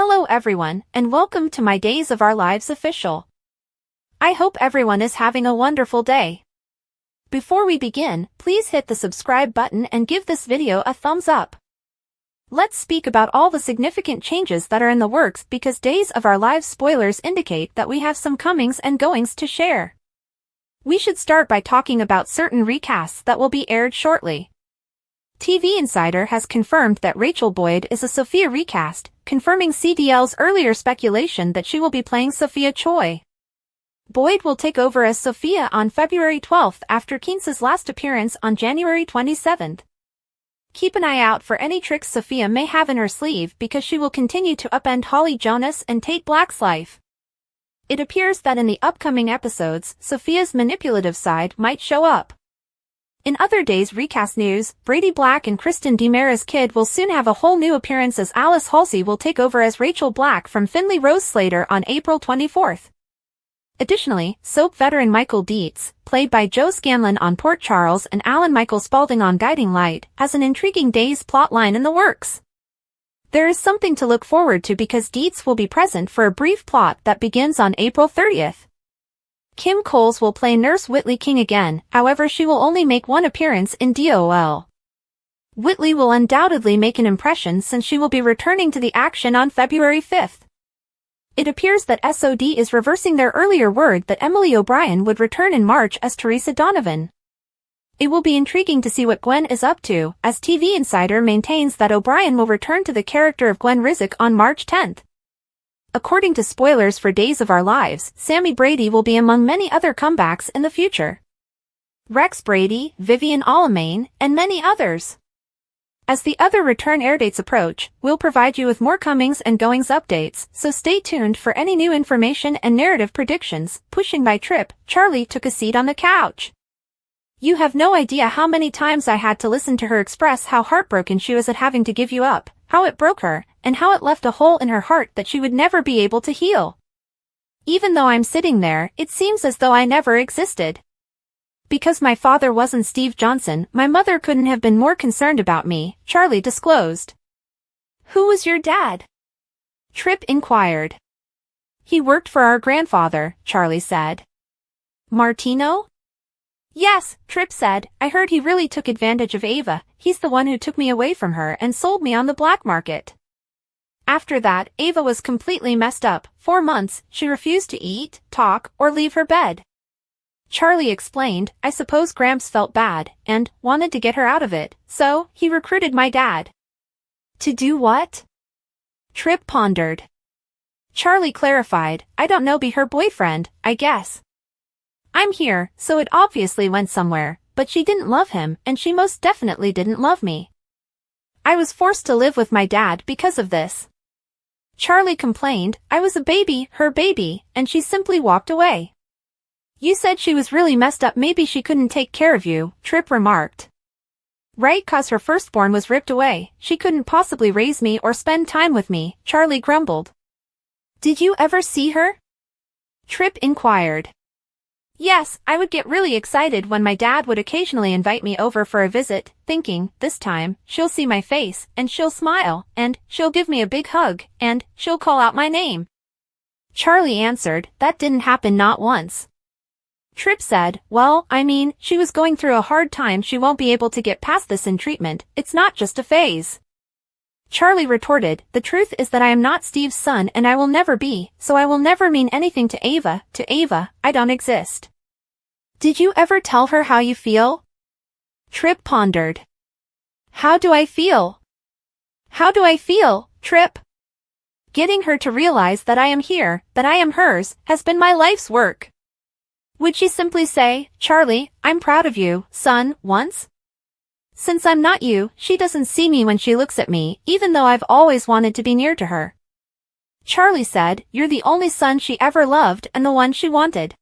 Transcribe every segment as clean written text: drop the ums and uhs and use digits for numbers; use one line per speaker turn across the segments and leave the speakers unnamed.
Hello everyone, and welcome to my Days of Our Lives official. I hope everyone is having a wonderful day. Before we begin, please hit the subscribe button and give this video a thumbs up. Let's speak about all the significant changes that are in the works because Days of Our Lives spoilers indicate that we have some comings and goings to share. We should start by talking about certain recasts that will be aired shortly. TV Insider has confirmed that Rachel Boyd is a Sophia recast, confirming CDL's earlier speculation that she will be playing Sophia Choi. Boyd will take over as Sophia on February 12th after Keence's last appearance on January 27th. Keep an eye out for any tricks Sophia may have in her sleeve because she will continue to upend Holly Jonas and Tate Black's life. It appears that in the upcoming episodes, Sophia's manipulative side might show up. In other days' recast news, Brady Black and Kristen DeMera's kid will soon have a whole new appearance as Alice Halsey will take over as Rachel Black from Finley Rose Slater on April 24th. Additionally, soap veteran Michael Dietz, played by Joe Scanlon on Port Charles and Alan Michael Spaulding on Guiding Light, has an intriguing Days plotline in the works. There is something to look forward to because Dietz will be present for a brief plot that begins on April 30th. Kim Coles will play Nurse Whitley King again, however she will only make one appearance in DOOL. Whitley will undoubtedly make an impression since she will be returning to the action on February 5th. It appears that SOD is reversing their earlier word that Emily O'Brien would return in March as Teresa Donovan. It will be intriguing to see what Gwen is up to, as TV Insider maintains that O'Brien will return to the character of Gwen Rizek on March 10th. According to spoilers for Days of Our Lives, Sammy Brady will be among many other comebacks in the future. Rex Brady, Vivian Alamain, and many others. As the other return airdates approach, we'll provide you with more comings and goings updates, so stay tuned for any new information and narrative predictions. Pushing by Trip, Charlie took a seat on the couch. You have no idea how many times I had to listen to her express how heartbroken she was at having to give you up, how it broke her, and how it left a hole in her heart that she would never be able to heal. Even though I'm sitting there, it seems as though I never existed. Because my father wasn't Steve Johnson, my mother couldn't have been more concerned about me, Charlie disclosed. Who was your dad? Trip inquired. He worked for our grandfather, Charlie said. Martino? Yes, Trip said, I heard he really took advantage of Ava. He's the one who took me away from her and sold me on the black market. After that, Ava was completely messed up. 4 months, she refused to eat, talk, or leave her bed. Charlie explained, I suppose Gramps felt bad, and wanted to get her out of it, so he recruited my dad. To do what? Trip pondered. Charlie clarified, I don't know, be her boyfriend, I guess. I'm here, so it obviously went somewhere, but she didn't love him, and she most definitely didn't love me. I was forced to live with my dad because of this. Charlie complained, I was a baby, her baby, and she simply walked away. You said she was really messed up, maybe she couldn't take care of you, Trip remarked. Right, 'cause her firstborn was ripped away, she couldn't possibly raise me or spend time with me, Charlie grumbled. Did you ever see her? Trip inquired. Yes, I would get really excited when my dad would occasionally invite me over for a visit, thinking, this time, she'll see my face, and she'll smile, and she'll give me a big hug, and she'll call out my name. Charlie answered, that didn't happen not once. Trip said, well, I mean, she was going through a hard time, she won't be able to get past this in treatment, it's not just a phase. Charlie retorted, the truth is that I am not Steve's son and I will never be, so I will never mean anything to Ava, I don't exist. Did you ever tell her how you feel? Trip pondered. How do I feel? How do I feel, Trip? Getting her to realize that I am here, that I am hers, has been my life's work. Would she simply say, Charlie, I'm proud of you, son, once? Since I'm not you, she doesn't see me when she looks at me, even though I've always wanted to be near to her. Charlie said, you're the only son she ever loved and the one she wanted.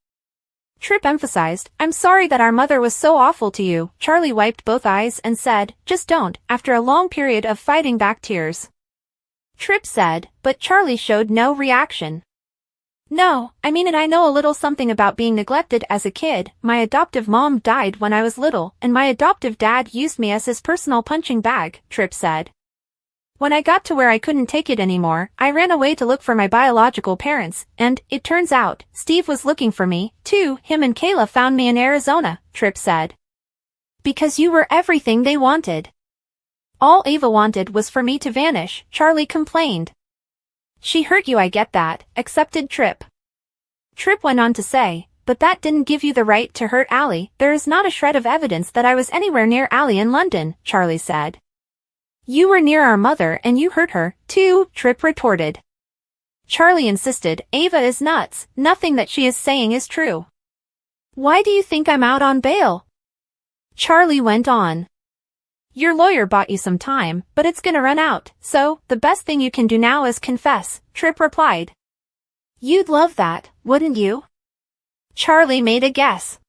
Trip emphasized, I'm sorry that our mother was so awful to you. Charlie wiped both eyes and said, just don't, after a long period of fighting back tears. Trip said, but Charlie showed no reaction. No, I mean, and I know a little something about being neglected as a kid. My adoptive mom died when I was little, and my adoptive dad used me as his personal punching bag, Trip said. When I got to where I couldn't take it anymore, I ran away to look for my biological parents, and, it turns out, Steve was looking for me, too. Him and Kayla found me in Arizona, Tripp said. Because you were everything they wanted. All Ava wanted was for me to vanish, Charlie complained. She hurt you, I get that, accepted Tripp. Tripp went on to say, but that didn't give you the right to hurt Allie. There is not a shred of evidence that I was anywhere near Allie in London, Charlie said. You were near our mother and you hurt her, too, Tripp retorted. Charlie insisted, Ava is nuts, nothing that she is saying is true. Why do you think I'm out on bail? Charlie went on. Your lawyer bought you some time, but it's gonna run out, so, the best thing you can do now is confess, Tripp replied. You'd love that, wouldn't you? Charlie made a guess.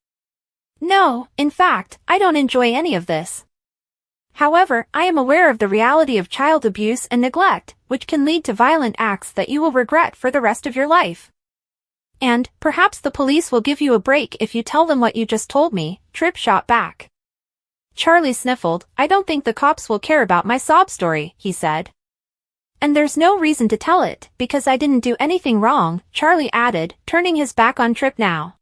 No, in fact, I don't enjoy any of this. However, I am aware of the reality of child abuse and neglect, which can lead to violent acts that you will regret for the rest of your life. And, perhaps the police will give you a break if you tell them what you just told me, Tripp shot back. Charlie sniffled, I don't think the cops will care about my sob story, he said. And there's no reason to tell it, because I didn't do anything wrong, Charlie added, turning his back on Tripp now.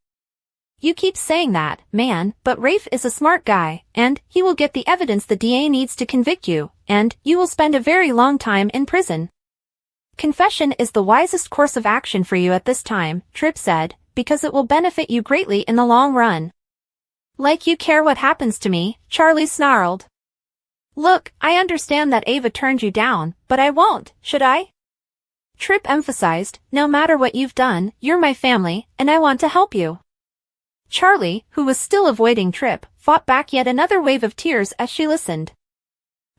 You keep saying that, man, but Rafe is a smart guy, and he will get the evidence the DA needs to convict you, and you will spend a very long time in prison. Confession is the wisest course of action for you at this time, Tripp said, because it will benefit you greatly in the long run. Like you care what happens to me, Charlie snarled. Look, I understand that Ava turned you down, but I won't, should I? Tripp emphasized, no matter what you've done, you're my family, and I want to help you. Charlie, who was still avoiding Tripp, fought back yet another wave of tears as she listened.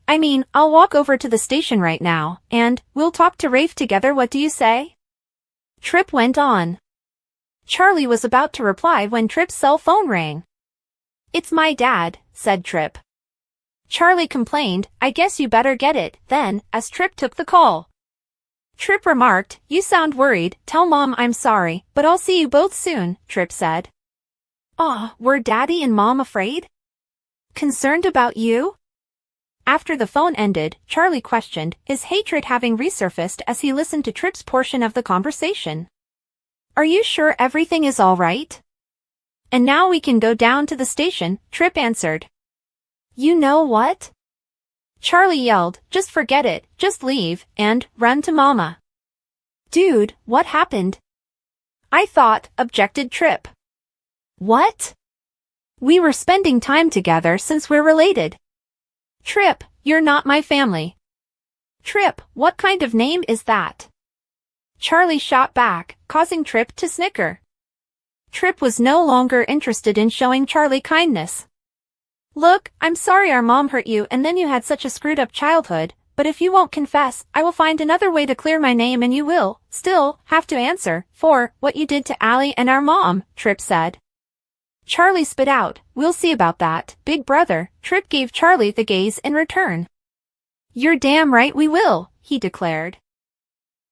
I mean, I'll walk over to the station right now, and we'll talk to Rafe together, what do you say? Tripp went on. Charlie was about to reply when Tripp's cell phone rang. It's my dad, said Tripp. Charlie complained, I guess you better get it, then, as Tripp took the call. Tripp remarked, you sound worried, tell Mom I'm sorry, but I'll see you both soon, Tripp said. Aw, were Daddy and Mom afraid? Concerned about you? After the phone ended, Charlie questioned, his hatred having resurfaced as he listened to Tripp's portion of the conversation. Are you sure everything is all right? And now we can go down to the station, Tripp answered. You know what? Charlie yelled, just forget it, just leave, and run to Mama. Dude, what happened? I thought, objected Tripp. What? We were spending time together since we're related. Tripp, you're not my family. Tripp, what kind of name is that? Charlie shot back, causing Tripp to snicker. Tripp was no longer interested in showing Charlie kindness. Look, I'm sorry our mom hurt you and then you had such a screwed up childhood, but if you won't confess, I will find another way to clear my name and you will, still, have to answer, for, what you did to Allie and our mom, Tripp said. Charlie spit out, we'll see about that, big brother. Tripp gave Charlie the gaze in return. You're damn right we will, he declared.